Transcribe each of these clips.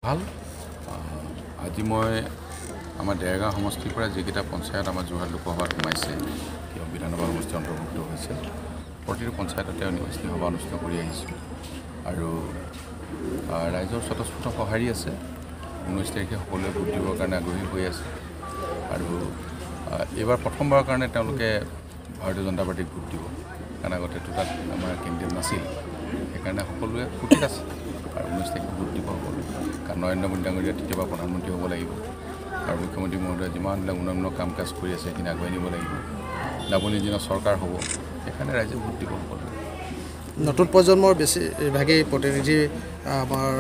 ভাল আজি মই আমাৰ ডেৰগাঁও সমষ্টিৰ পৰা যিকেইটা পঞ্চায়ত আমাৰ যোৰহাট লোকসভাত সোমাইছে বিধানসভা সমষ্টি অন্তৰ্ভুক্ত হৈছে প্ৰতিটো পঞ্চায়ততে নিৰ্বাচনী সভা অনুষ্ঠিত কৰি আহিছোঁ আৰু ৰাইজৰ স্বতঃস্ফূৰ্ত সঁহাৰি আছে 19 তাৰিখে সকলোৱে ভোট দিবৰ কাৰণে আগ্ৰহী হৈ আছে আৰু এইবাৰ প্ৰথমবাৰৰ কাৰণে তেওঁলোকে ভাৰতীয় জনতা পাৰ্টিক ভোট দিব কাৰণ আগতেতো তাত আমাৰ কেন্দ্ৰীয় নাছিল সেইকাৰণে সকলোৱে ফূৰ্তিত আছে আৰু 19 তাৰিখে ভোট দিব সকলোৱে কাৰণ নৰেন্দ্ৰ মোদী ডাঙৰীয়া তেতিয়াবা প্ৰধানমন্ত্ৰী হ'ব লাগিব আৰু মুখ্যমন্ত্ৰী মহোদয়ে যিমানবিলাক উন্নয়ন কাম কাজ কৰি আছে সেইখিনি আগুৱাই নিব লাগিব ডাবল ইঞ্জিনৰ চৰকাৰ হ'ব সেইকাৰণে ৰাইজে ভোট দিব সকলোৱে নতুন প্ৰজন্মৰ বেছিভাগেই প্ৰতিনিধি আমাৰ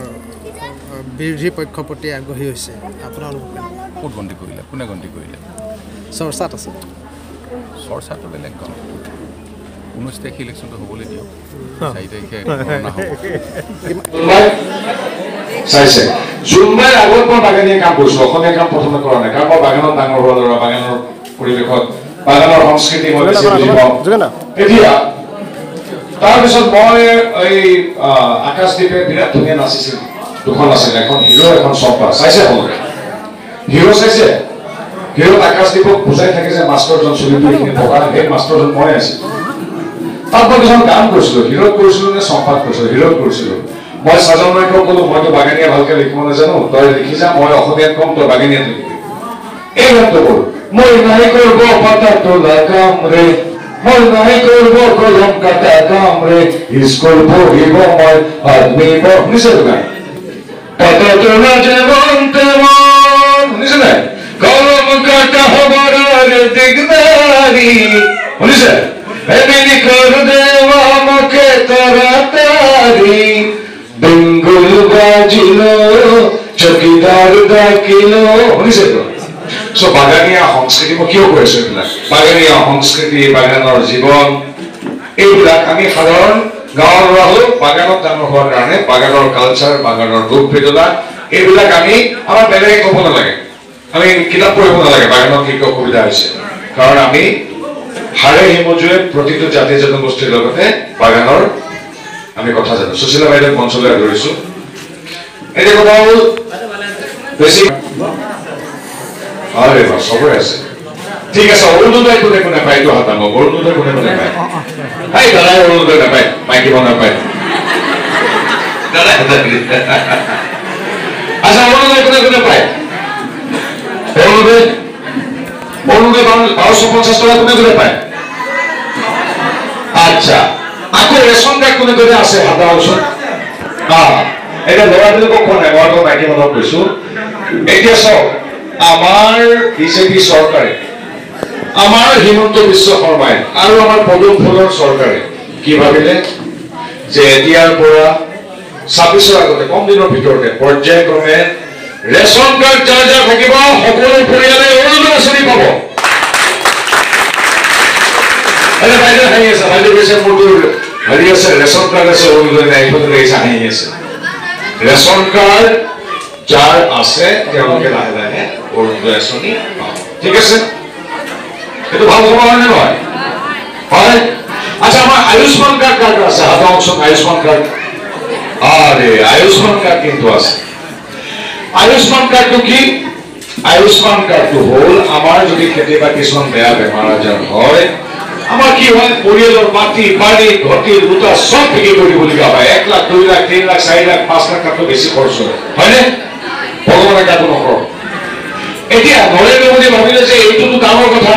বিৰোধী পক্ষৰ প্ৰতি আগ্ৰহী হৈছে আপোনালোক ক'ত গন্তি কৰিলে কোনে গন্তি কৰিলে চৰ্চাত আছে চৰ্চাটো বেলেগ গণ 19 তাৰিখে ইলেকশ্যনটো হ'বলৈ দিয়ক 4 তাৰিখে গণনা হ'ব চাইছে জুনবাই আগত মই বাগানীয়া কাম কৰিছোঁ অসমীয়া কাম প্ৰথমে কৰা নাই কাৰণ মই বাগানত ডাঙৰ হোৱা ল'ৰা বাগানৰ পৰিৱেশত বাগানৰ সংস্কৃতি মই বেছি বুজি পাওঁ এতিয়া তাৰপিছত মই এই আকাশদ্বীপে বিৰাট ধুনীয়া নাচিছিল দুখন আছিল এখন হিৰো এখন চম্পা চাইছে সকলোৱে হিৰো চাইছে হিৰোত আকাশদ্বীপক বুজাই থাকে যে মাষ্টৰজন চলিটোখিনি থকা সেই মাষ্টৰজন মই আছিলোঁ তাত মই কিছুমান কাম কৰিছিলোঁ হিৰোত কৰিছিলোঁ নে চম্পাত কৰিছিলোঁ হিৰোত কৰিছিলোঁ মই সাজন নায়কক ক'লো মইতো বাগানীয়া ভালকে লিখিব নাজানো তই লিখি যা মই অসমীয়াত কম তই বাগানীয়াত লিখিবি এই গানটো ক'লো মই নাই কৰিব পাতা তোলা কাম ৰে মই নাই কৰিব কলম কাটা কাম ৰে স্কুল পঢ়িব মই আদমি শুনিছে তো গান পাতা তোলা যেমন তেমন শুনিছে নাই কলম কাটা হবার দিগদারি শুনিছে এমনি কর দেওয়া মুখে তাড়াতাড়ি বেঙ্গল বাজিল চকিদার ডাকিল শুনিছে তো সো বাগানীয়া সংস্কৃতি মই কিয় কৈ আছো এইবিলাক বাগানীয়া সংস্কৃতি বাগানৰ জীৱন এইবিলাক আমি সাধাৰণ গাঁৱৰ ল'ৰা হ'লেও বাগানত ডাঙৰ হোৱাৰ কাৰণে বাগানৰ কালচাৰ বাগানৰ ৰূপ ভেদনা এইবিলাক আমি আমাৰ বেলেগে ক'ব নালাগে আমি কিতাপ পঢ়িব নালাগে বাগানত কি অসুবিধা হৈছে কাৰণ আমি হাড়ে হিমজুৱে প্ৰতিটো জাতি জনগোষ্ঠীৰ লগতে বাগানৰ আমি কথা জানো সুশীলা বাইদেউ মঞ্চলৈ আদৰিছো এতিয়া কথা হ'ল বেছি আৰে বা সবৰে আছে ঠিক আছে অৰুণোদয় কোনে কোনে পায় এইটো হাতাম অৰুণোদয় কোনে কোনে পায় এই দাদাই অৰুণোদয় নাপায় মাইকী মানুহ নাপায় দাদা আচ্ছা অৰুণোদয় কোনে কোনে পায় অৰুণোদয় 1250 টকা কোনে কোনে পায় আচ্ছা আকৌ ৰেশন কাৰ্ড কোনে কোনে আছে হাতা ওচৰত এটা ল'ৰাবিলাকক কোৱা নাই মই মাইকী মানুহক কৈছো এতিয়া চাওক আমাৰ বিজেপি চৰকাৰে আমাৰ হিমন্ত বিশ্ব শৰ্মাই আৰু আমাৰ পদুম ফুলৰ চৰকাৰে কি ভাবিলে যে এতিয়াৰ পৰা 26ৰ আগতে কম দিনৰ ভিতৰতে পৰ্যায়ক্ৰমে ৰেশন কাৰ্ড যাৰ যাৰ থাকিব সকলো পৰিয়ালে অৰুণোদয় আঁচনি পাব আরে বাইরে হাই আছে বাইরে বেশি মোটর হারি আছে রেশন কার্ড আছে অরুণোদয় নাই এইফালে লাগিছে হাই আছে রেশন কার্ড যাৰ আছে তেওঁলোকে লাহে লাহে অৰুণোদয় আঁচনি পাব ঠিক আছে এইটো ভাল খবৰ হয় নে নহয় হয় আচ্ছা আমাৰ আয়ুষ্মান কাৰ্ড কাৰ্ড আছে হাত অংশত আয়ুষ্মান কাৰ্ড আৰে আয়ুষ্মান কাৰ্ড কিন্তু আছে আয়ুষ্মান কাৰ্ডটো কি আয়ুষ্মান কাৰ্ডটো হ'ল আমাৰ যদি কেতিয়াবা কিছুমান বেয়া বেমাৰ আজাৰ হয় আমাৰ কি হয় পৰিয়ালৰ মাটি বাৰী ঘটি দুটা সব বিক্ৰী কৰিবলগীয়া হয় 1 লাখ 2 লাখ 3 লাখ 4 লাখ 5 লাখ টাকা বেছি খৰচ হয় হয়নে ভগৱানে কাকো নকৰক এতিয়া নৰেন্দ্ৰ মোদী ভাবিলে যে এইটোতো ডাঙৰ কথা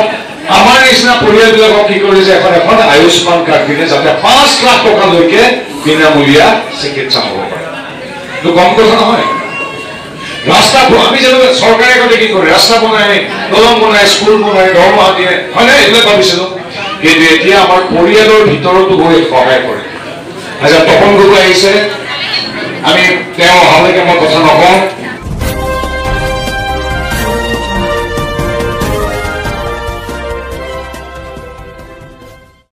আমাৰ নিচিনা পৰিয়ালবিলাকক কি কৰিছে এখন আয়ুষ্মান কাৰ্ড দিলে যাতে 5 লাখ টকালৈকে বিনামূলীয়া চিকিৎসা হ'ব পাৰে এইটো কম কথা নহয় ৰাস্তা আমি যেন চৰকাৰে কলে কি কৰে ৰাস্তা বনাই দলং বনাই স্কুল বনাই দৰমহা দিয়ে হয়নে এইবিলাক ভাবিছিলো কিন্তু এতিয়া আমাৰ পৰিয়ালৰ ভিতৰতো গৈ সহায় কৰে আচ্ছা তপন গগৈ আহিছে আমি তেওঁ অহালৈকে মই কথা নকওঁ